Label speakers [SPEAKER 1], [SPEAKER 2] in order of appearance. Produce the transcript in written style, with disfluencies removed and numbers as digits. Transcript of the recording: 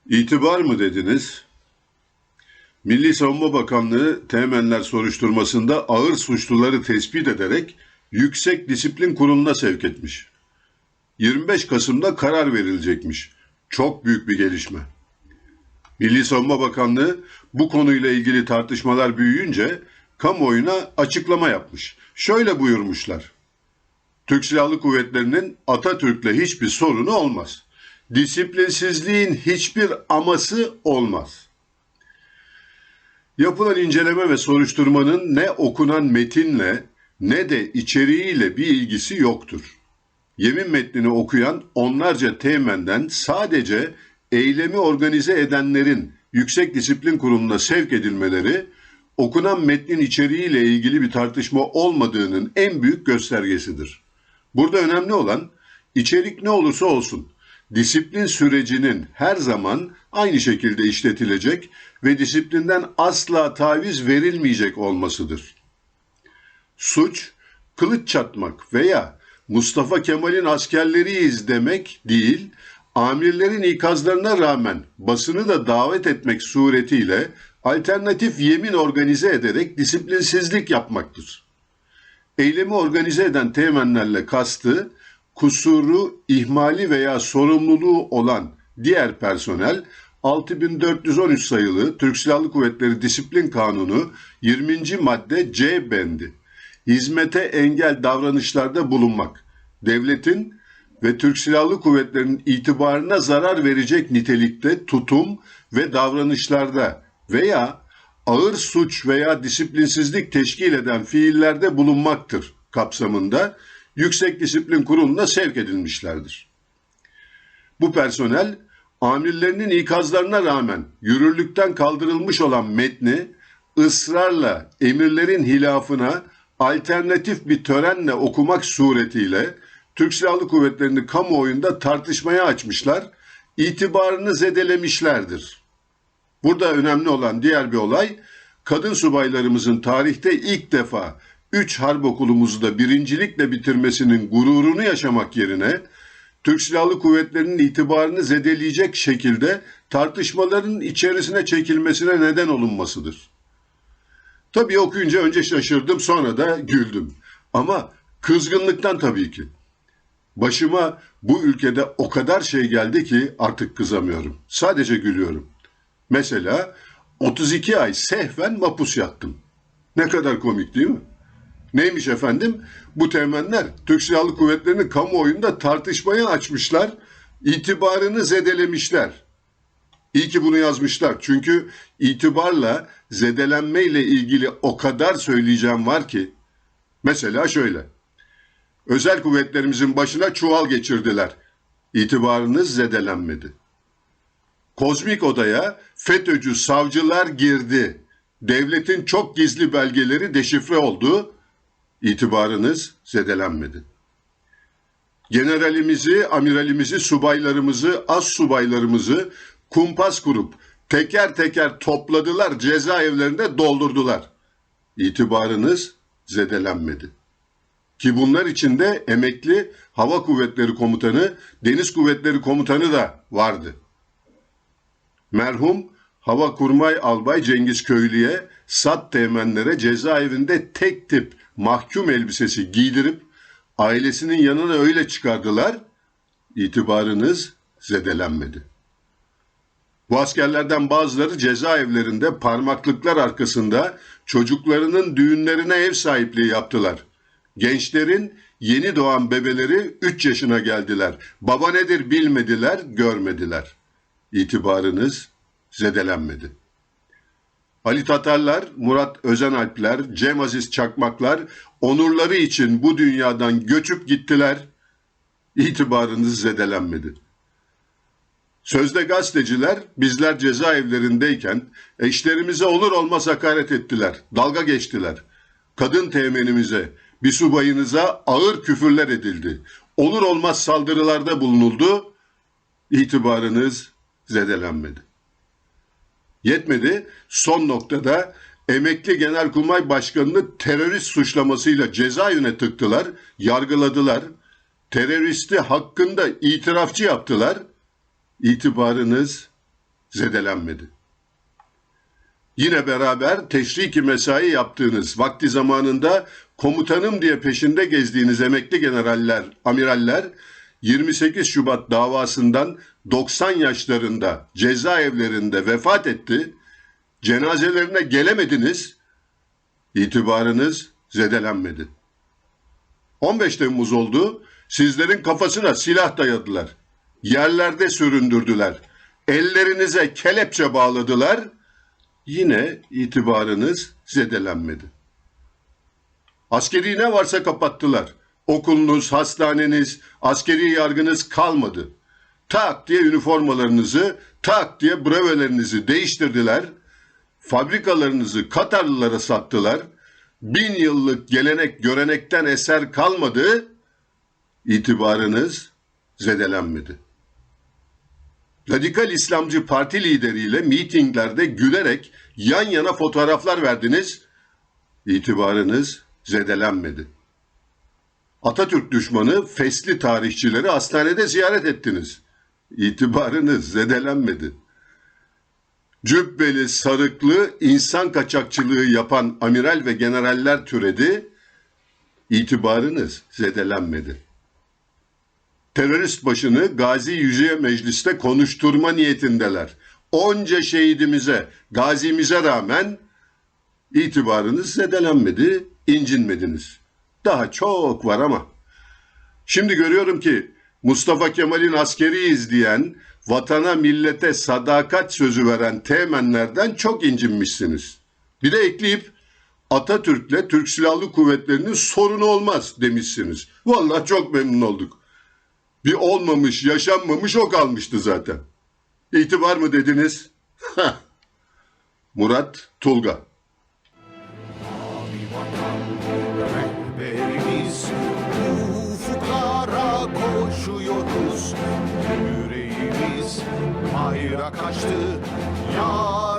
[SPEAKER 1] İtibar mı dediniz? Milli Savunma Bakanlığı Teğmenler soruşturmasında ağır suçluları tespit ederek Yüksek Disiplin Kurulu'na sevk etmiş. 25 Kasım'da karar verilecekmiş. Çok büyük bir gelişme. Milli Savunma Bakanlığı bu konuyla ilgili tartışmalar büyüyünce kamuoyuna açıklama yapmış. Şöyle buyurmuşlar. Türk Silahlı Kuvvetleri'nin Atatürk'le hiçbir sorunu olmaz. Disiplinsizliğin hiçbir aması olmaz. Yapılan inceleme ve soruşturmanın ne okunan metinle ne de içeriğiyle bir ilgisi yoktur. Yemin metnini okuyan onlarca teğmenden sadece eylemi organize edenlerin Yüksek Disiplin Kurulu'na sevk edilmeleri, okunan metnin içeriğiyle ilgili bir tartışma olmadığının en büyük göstergesidir. Burada önemli olan içerik ne olursa olsun, disiplin sürecinin her zaman aynı şekilde işletilecek ve disiplinden asla taviz verilmeyecek olmasıdır. Suç, kılıç çatmak veya Mustafa Kemal'in askerleriyiz demek değil, amirlerin ikazlarına rağmen basını da davet etmek suretiyle alternatif yemin organize ederek disiplinsizlik yapmaktır. Eylemi organize eden teğmenlerle kastı, kusuru, ihmali veya sorumluluğu olan diğer personel, 6413 sayılı Türk Silahlı Kuvvetleri Disiplin Kanunu 20. madde C bendi. Hizmete engel davranışlarda bulunmak, devletin ve Türk Silahlı Kuvvetleri'nin itibarına zarar verecek nitelikte tutum ve davranışlarda veya ağır suç veya disiplinsizlik teşkil eden fiillerde bulunmaktır kapsamında Yüksek Disiplin Kurulu'na sevk edilmişlerdir. Bu personel, amirlerinin ikazlarına rağmen yürürlükten kaldırılmış olan metni ısrarla emirlerin hilafına alternatif bir törenle okumak suretiyle Türk Silahlı Kuvvetleri'ni kamuoyunda tartışmaya açmışlar, itibarını zedelemişlerdir. Burada önemli olan diğer bir olay, kadın subaylarımızın tarihte ilk defa 3 harp okulumuzu da birincilikle bitirmesinin gururunu yaşamak yerine, Türk Silahlı Kuvvetleri'nin itibarını zedeleyecek şekilde tartışmaların içerisine çekilmesine neden olunmasıdır. Tabii okuyunca önce şaşırdım, sonra da güldüm. Ama kızgınlıktan tabii ki. Başıma bu ülkede o kadar şey geldi ki artık kızamıyorum. Sadece gülüyorum. Mesela 32 ay sehven mapus yattım. Ne kadar komik değil mi? Neymiş efendim? Bu teğmenler Türk Silahlı Kuvvetleri'ni kamuoyunda tartışmaya açmışlar, itibarını zedelemişler. İyi ki bunu yazmışlar. Çünkü itibarla, zedelenmeyle ilgili o kadar söyleyeceğim var ki. Mesela şöyle. Özel kuvvetlerimizin başına çuval geçirdiler. İtibarınız zedelenmedi. Kozmik odaya FETÖ'cü savcılar girdi. Devletin çok gizli belgeleri deşifre oldu. İtibarınız zedelenmedi. Generalimizi, amiralimizi, subaylarımızı, az subaylarımızı kumpas kurup teker teker topladılar, cezaevlerinde doldurdular. İtibarınız zedelenmedi. Ki bunlar içinde emekli Hava Kuvvetleri Komutanı, Deniz Kuvvetleri Komutanı da vardı. Merhum Hava Kurmay Albay Cengiz Köylü'ye, SAT teğmenlere cezaevinde tek tip mahkum elbisesi giydirip ailesinin yanına öyle çıkardılar, itibarınız zedelenmedi. Bu askerlerden bazıları cezaevlerinde parmaklıklar arkasında çocuklarının düğünlerine ev sahipliği yaptılar. Gençlerin yeni doğan bebeleri 3 yaşına geldiler. Baba nedir bilmediler, görmediler. İtibarınız zedelenmedi. Ali Tatarlar, Murat Özenalpler, Cem Aziz Çakmaklar onurları için bu dünyadan göçüp gittiler. İtibarınız zedelenmedi. Sözde gazeteciler bizler cezaevlerindeyken eşlerimize olur olmaz hakaret ettiler, dalga geçtiler. Kadın teğmenimize, bir subayınıza ağır küfürler edildi. Olur olmaz saldırılarda bulunuldu. İtibarınız zedelenmedi. Yetmedi, son noktada emekli Genelkurmay Başkanı'nı terörist suçlamasıyla cezaevine tıktılar, yargıladılar. Teröristi hakkında itirafçı yaptılar. İtibarınız zedelenmedi. Yine beraber teşriki mesai yaptığınız, vakti zamanında komutanım diye peşinde gezdiğiniz emekli generaller, amiraller 28 Şubat davasından 90 yaşlarında cezaevlerinde vefat etti. Cenazelerine gelemediniz, itibarınız zedelenmedi. 15 Temmuz oldu, sizlerin kafasına silah dayadılar. Yerlerde süründürdüler. Ellerinize kelepçe bağladılar. Yine itibarınız zedelenmedi. Askeri ne varsa kapattılar. Okulunuz, hastaneniz, askeri yargınız kalmadı. Tak diye üniformalarınızı, tak diye brevelerinizi değiştirdiler. Fabrikalarınızı Katarlılara sattılar. 1000 yıllık gelenek görenekten eser kalmadı. İtibarınız zedelenmedi. Radikal İslamcı parti lideriyle mitinglerde gülerek yan yana fotoğraflar verdiniz. İtibarınız zedelenmedi. Atatürk düşmanı fesli tarihçileri hastanede ziyaret ettiniz. İtibarınız zedelenmedi. Cübbeli, sarıklı, insan kaçakçılığı yapan amiral ve generaller türedi. İtibarınız zedelenmedi. Terörist başını Gazi Yücel Meclis'te konuşturma niyetindeler. Onca şehidimize, gazimize rağmen itibarınız zedelenmedi, incinmediniz. Daha çok var ama. Şimdi görüyorum ki Mustafa Kemal'in askeriyiz diyen, vatana millete sadakat sözü veren teğmenlerden çok incinmişsiniz. Bir de ekleyip Atatürk'le Türk Silahlı Kuvvetleri'nin sorunu olmaz demişsiniz. Vallahi çok memnun olduk. Bir olmamış, yaşanmamış o kalmıştı zaten. İtibar mı dediniz? Murat Tulga.
[SPEAKER 2] Rehberimiz ufuklara koşuyoruz. Yüreğimiz hayra kaçtı. Ya